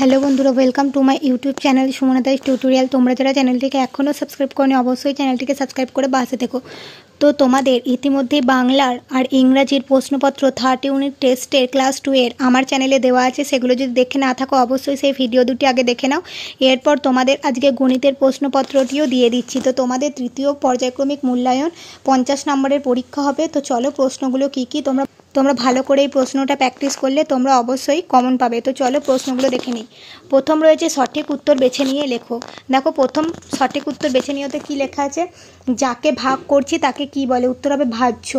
Hello বন্ধুরা, welcome to my YouTube channel Sumanadas tutorial. তোমরা যারা চ্যানেলটিকে এখনও সাবস্ক্রাইব করনি অবশ্যই চ্যানেলটিকে সাবস্ক্রাইব করে পাশে থেকো। তো তোমাদের ইতিমধ্যেই বাংলার আর ইংরাজির প্রশ্নপত্র 3rd ইউনিট টেস্টের ক্লাস 2 এর আমার চ্যানেলে দেওয়া আছে। সেগুলো যদি দেখে না থাকো অবশ্যই সেই ভিডিও দুটি আগে দেখে নাও। এরপর তোমাদের আজকে গণিতের প্রশ্নপত্রটিও দিয়ে দিচ্ছি। তো তোমাদের তৃতীয় পর্যায়ক্রমিক মূল্যায়ন 50 নম্বরের পরীক্ষা হবে। তো চলো প্রশ্নগুলো কী কী তোমরা ভালো করে এই প্রশ্নটা প্র্যাকটিস করলে তোমরা অবশ্যই কমন পাবে। তো চলো প্রশ্নগুলো দেখে নিই। প্রথম রয়েছে সঠিক উত্তর বেছে নিয়ে লেখো। দেখো প্রথম সঠিক উত্তর বেছে নিয়েতে কী লেখা আছে, যাকে ভাগ করছি তাকে কি বলে, উত্তর হবে ভাজ্য।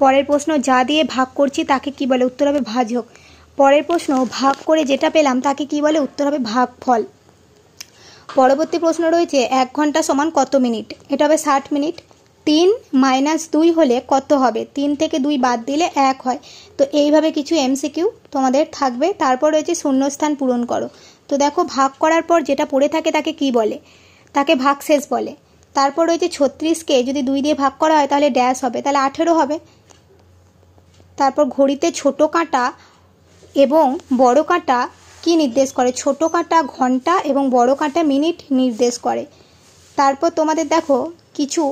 পরের প্রশ্ন, যা দিয়ে ভাগ করছি তাকে কি বলে, উত্তর হবে ভাজক। পরের প্রশ্ন, ভাগ করে যেটা পেলাম তাকে কি বলে, উত্তর হবে ভাগফল। পরবর্তী প্রশ্ন রয়েছে 1 ঘন্টা সমান কত মিনিট, এটা হবে 60 মিনিট। 3 - 2 হলে কত হবে, 3 থেকে 2 বাদ দিলে 1 হয়। তো এইভাবে কিছু এমসিকিউ তোমাদের থাকবে। তারপর রয়েছে শূন্যস্থান পূরণ করো। তো দেখো ভাগ করার পর যেটা পড়ে থাকে তাকে কি বলে, তাকে ভাগশেষ বলে। তারপর রয়েছে 36কে যদি 2 দিয়ে ভাগ করা হয় তাহলে ড্যাশ হবে, তাহলে 18 হবে। তারপর ঘড়িতে ছোট কাঁটা এবং বড় কাঁটা কি নির্দেশ করে, ছোট কাঁটা ঘন্টা এবং বড় কাঁটা মিনিট নির্দেশ করে। তারপর তোমাদের দেখো কিছু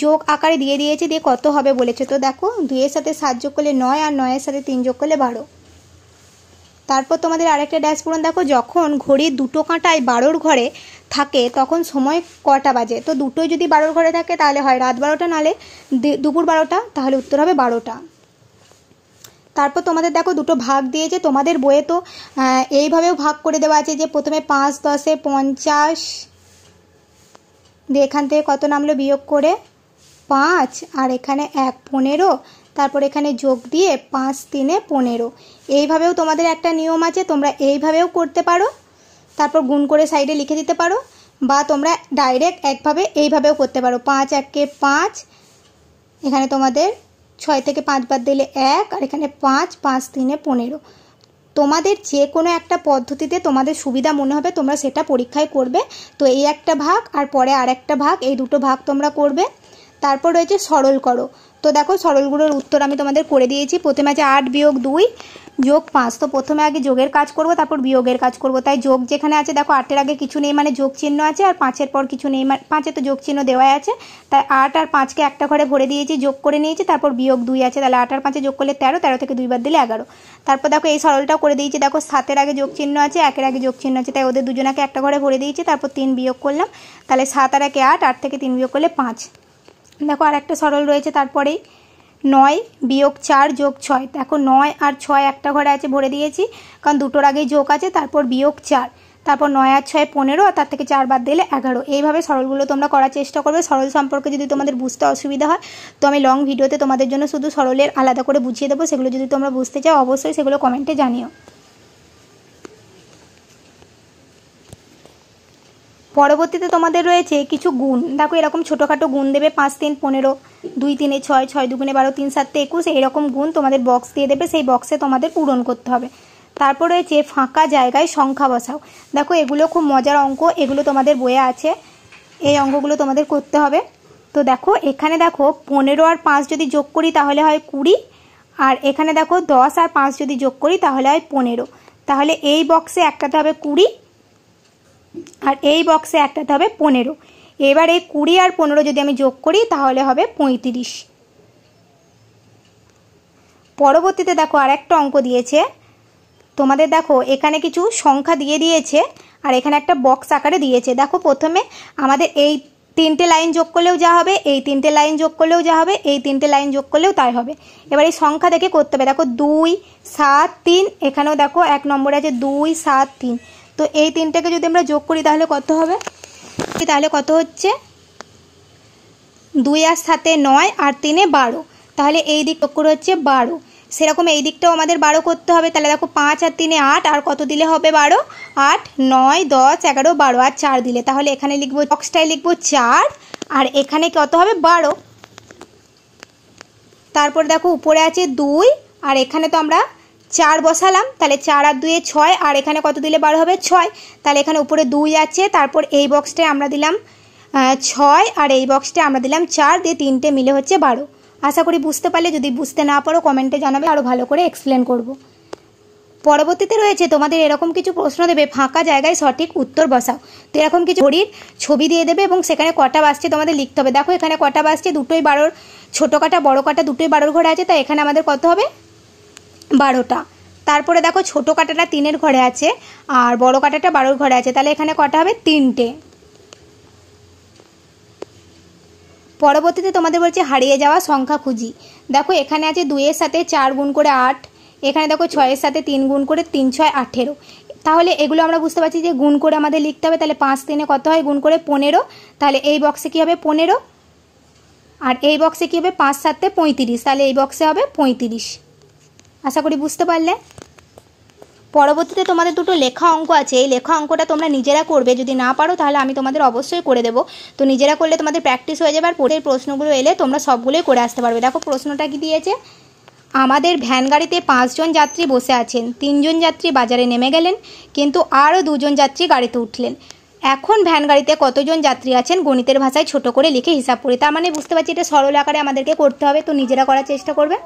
যোগ আকারে দিয়ে দিয়েছে, দিয়ে কত হবে বলেছে। তো দেখো 2 এর সাথে 7 যোগ করলে 9 আর 9 এর সাথে 3 যোগ করলে 12। তারপর তোমাদের আরেকটা ড্যাশ পূরণ, দেখো যখন ঘড়ির দুটো কাঁটায় 12-র ঘরে থাকে তখন সময় কটা বাজে। তো দুটোই যদি 12-র ঘরে থাকে তাহলে হয় রাত 12টা, নাহলে দুপুর 12টা, তাহলে উত্তর হবে 12টা। তারপর তোমাদের দেখো দুটো ভাগ দিয়েছে, তোমাদের বইয়ে তো এইভাবেও ভাগ করে দেওয়া আছে যে প্রথমে 5 10 50 দিয়ে এখান থেকে কত নামলো বিয়োগ করে 5, আর এখানে 1 15, তারপর এখানে যোগ দিয়ে 5 3 15। এইভাবেও তোমাদের একটা নিয়ম আছে, তোমরা এইভাবেও করতে পারো। তারপর গুণ করে সাইডে লিখে দিতে পারো, বা তোমরা ডাইরেক্ট একভাবে এইভাবেও করতে পারো। 5 1 5, এখানে তোমাদের 6 থেকে 5 বাদ দিলে 1, আর এখানে 5 5 3 15। তোমাদের যে কোনো একটা পদ্ধতিতে তোমাদের সুবিধা মনে হবে তোমরা সেটা পরীক্ষায় করবে। তো এই একটা ভাগ আর পরে আর একটা ভাগ, এই দুটো ভাগ তোমরা করবে। তারপর রয়েছে সরল করো। তো দেখো সরলগুলোর উত্তর আমি তোমাদের করে দিয়েছি। প্রথমে আছে 8 - 2 যোগ 5। তো প্রথমে আগে যোগের কাজ করব, তারপর বিয়োগের কাজ করব। তাই যোগ যেখানে আছে দেখো 8-এর আগে কিছু নেই মানে যোগ চিহ্ন আছে, আর 5-এর পর কিছু নেই মানে 5-এ তো যোগ চিহ্ন দেওয়াই আছে। তাই 8 আর 5কে একটা ঘরে ভরে দিয়েছি, যোগ করে নিয়েছি। তারপর বিয়োগ 2 আছে, তাহলে 8 আর 5-এ যোগ করলে 13, 13 থেকে 2 বাদ দিলে 11। তারপর দেখো এই সরলটাও করে দিয়েছি, দেখো 7-এর আগে যোগ চিহ্ন আছে, 1-এর আগে যোগ চিহ্ন আছে, তাই ওদের দুজনাকে একটা ঘরে ভরে দিয়েছি। তারপর 3 বিয়োগ করলাম, তাহলে 7 আর 1 8, 8 থেকে 3 বিয়োগ করলে 5। দেখো আর একটা সরল রয়েছে তারপরেই 9 - 4 যোগ 6। দেখো 9 আর 6 একটা ঘরে আছে, ভরে দিয়েছি, কারণ দুটোর আগেই যোগ আছে। তারপর বিয়োগ 4, তারপর 9 আর 6 15, আর তার থেকে 4 বাদ দিলে 11। এইভাবে সরলগুলো তোমরা করার চেষ্টা করবে। সরল সম্পর্কে যদি তোমাদের বুঝতে অসুবিধা হয় তো আমি লং ভিডিওতে তোমাদের জন্য শুধু সরলের আলাদা করে বুঝিয়ে দেবো। সেগুলো যদি তোমরা বুঝতে চাও অবশ্যই সেগুলো কমেন্টে জানিও। পরবর্তীতে তোমাদের রয়েছে কিছু গুণ। দেখো এরকম ছোটোখাটো গুণ দেবে, 5 3 15, 2 3 6, 6 2 12, 3 7 21, এইরকম গুণ তোমাদের বক্স দিয়ে দেবে, সেই বক্সে তোমাদের পূরণ করতে হবে। তারপর রয়েছে ফাঁকা জায়গায় সংখ্যা বসাও। দেখো এগুলো খুব মজার অঙ্ক, এগুলো তোমাদের বইয়ে আছে, এই অঙ্কগুলো তোমাদের করতে হবে। তো দেখো এখানে দেখো 15 আর 5 যদি যোগ করি তাহলে হয় 20, আর এখানে দেখো 10 আর 5 যদি যোগ করি তাহলে হয় 15। তাহলে এই বক্সে একটাতে হবে 20 আর এই বক্সে একটাতে হবে 15। এবার এই 20 আর 15 যদি আমি যোগ করি তাহলে হবে 35। পরবর্তীতে দেখো আর একটা অঙ্ক দিয়েছে তোমাদের। দেখো এখানে কিছু সংখ্যা দিয়ে দিয়েছে আর এখানে একটা বক্স আকারে দিয়েছে। দেখো প্রথমে আমাদের এই 3টে লাইন যোগ করলেও যা হবে, এই 3টে লাইন যোগ করলেও যা হবে, এই 3টে লাইন যোগ করলেও তাই হবে। এবার এই সংখ্যা দেখে করতে হবে। দেখো 2 7 3, এখানেও দেখো 1 নম্বরে আছে 2 7 3। তো এই 3টাকে যদি আমরা যোগ করি তাহলে কত হবে, তাহলে কত হচ্ছে 2 আর 7 9 আর 3 12, তাহলে এই দিক যোগ করে হচ্ছে 12। সেরকম এই দিকটাও আমাদের 12 করতে হবে। তাহলে দেখো 5 আর 3 8, আর কত দিলে হবে 12, 8 9 10 11 12, আর 4 দিলে, তাহলে এখানে লিখবো বক্সটাই লিখবো 4, আর এখানে কত হবে 12। তারপর দেখো উপরে আছে 2, আর এখানে তো আমরা 4 বসালাম, তাহলে 4 আর 2 6, আর এখানে কত দিলে 12 হবে 6। তাহলে এখানে উপরে 2 আছে, তারপর এই বক্সটায় আমরা দিলাম 6, আর এই বক্সটায় আমরা দিলাম 4, দিয়ে 3টে মিলে হচ্ছে 12। আশা করি বুঝতে পারলে। যদি বুঝতে না পারো কমেন্টে জানাবে, আরও ভালো করে এক্সপ্লেন করব। পরবর্তীতে রয়েছে তোমাদের এরকম কিছু প্রশ্ন দেবে, ফাঁকা জায়গায় সঠিক উত্তর বসাও। তো এরকম কিছু ঘড়ির ছবি দিয়ে দেবে এবং সেখানে কটা বাজছে তোমাদের লিখতে হবে। দেখো এখানে কটা বাজছে, দুটোই 12, ছোটো কাটা বড় কাটা দুটোই 12 ঘরে আছে, তাই এখানে আমাদের কত হবে 12টা। তারপরে দেখো ছোটো কাটাটা 3-এর ঘরে আছে আর বড় কাটাটা 12-র ঘরে আছে, তাহলে এখানে কটা হবে 3টে। পরবর্তীতে তোমাদের বলছে হারিয়ে যাওয়া সংখ্যা খুঁজি। দেখো এখানে আছে 2-এর সাথে 4 গুণ করে 8, এখানে দেখো 6-এর সাথে 3 গুণ করে 3 6 18। তাহলে এগুলো আমরা বুঝতে পারছি যে গুণ করে আমাদের লিখতে হবে। তাহলে 5 3-এ কত হয়, গুণ করে 15। তাহলে এই বক্সে কী হবে 15, আর এই বক্সে কী হবে 5 7 35, তাহলে এই বক্সে হবে 35। আশা করি বুঝতে পারলে। পরবর্তীতে তোমাদের দুটো লেখা অঙ্ক আছে, এই লেখা অঙ্কটা তোমরা নিজেরা করবে, যদি না পারো তাহলে আমি তোমাদের অবশ্যই করে দেবো। তো নিজেরা করলে তোমাদের প্র্যাকটিস হয়ে যাবে আর পরের প্রশ্নগুলো এলে তোমরা সবগুলোই করে আসতে পারবে। দেখো প্রশ্নটা কি দিয়েছে, আমাদের ভ্যান গাড়িতে 5 জন যাত্রী বসে আছেন, 3 জন যাত্রী বাজারে নেমে গেলেন, কিন্তু আরও 2 জন যাত্রী গাড়িতে উঠলেন। এখন ভ্যান গাড়িতে কতজন যাত্রী আছেন গণিতের ভাষায় ছোট করে লিখে হিসাব করি। তার মানে বুঝতে পারছি এটা সরল আকারে আমাদেরকে করতে হবে, তো নিজেরা করার চেষ্টা করবে।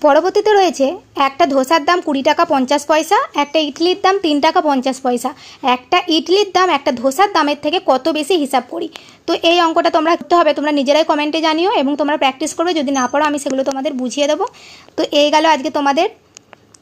পরবর্তীতে রয়েছে একটা ধোসার দাম 20 টাকা 50 পয়সা, একটা ইডলির দাম 3 টাকা 50 পয়সা। একটা ইডলির দাম একটা ধোসার দামের থেকে কত বেশি হিসাব করি। তো এই অঙ্কটা তোমরা করতে হবে, তোমরা নিজেরাই কমেন্টে জানিও এবং তোমরা প্র্যাকটিস করবে, যদি না পারো আমি সেগুলো তোমাদের বুঝিয়ে দেবো। তো এই গেল আজকে তোমাদের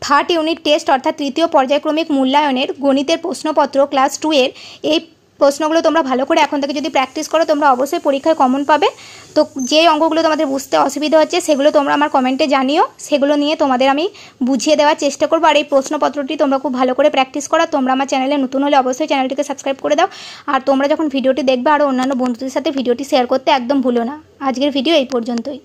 3rd ইউনিট টেস্ট অর্থাৎ তৃতীয় পর্যায়ক্রমিক মূল্যায়নের গণিতের প্রশ্নপত্র ক্লাস 2-এর। এই প্রশ্নগুলো তোমরা ভালো করে এখন থেকে যদি প্র্যাকটিস করো তোমরা অবশ্যই পরীক্ষায় কমন পাবে। তো যে অঙ্কগুলো তোমাদের বুঝতে অসুবিধা হচ্ছে সেগুলো তোমরা আমার কমেন্টে জানিও, সেগুলো নিয়ে তোমাদের আমি বুঝিয়ে দেওয়ার চেষ্টা করবো। আর এই প্রশ্নপত্রটি তোমরা খুব ভালো করে প্র্যাকটিস করো। তোমরা আমার চ্যানেলে নতুন হলে অবশ্যই চ্যানেলটিকে সাবস্ক্রাইব করে দাও, আর তোমরা যখন ভিডিওটি দেখবে আরও অন্যান্য বন্ধুদের সাথে ভিডিওটি শেয়ার করতে একদম ভুলো না। আজকের ভিডিও এই পর্যন্তই।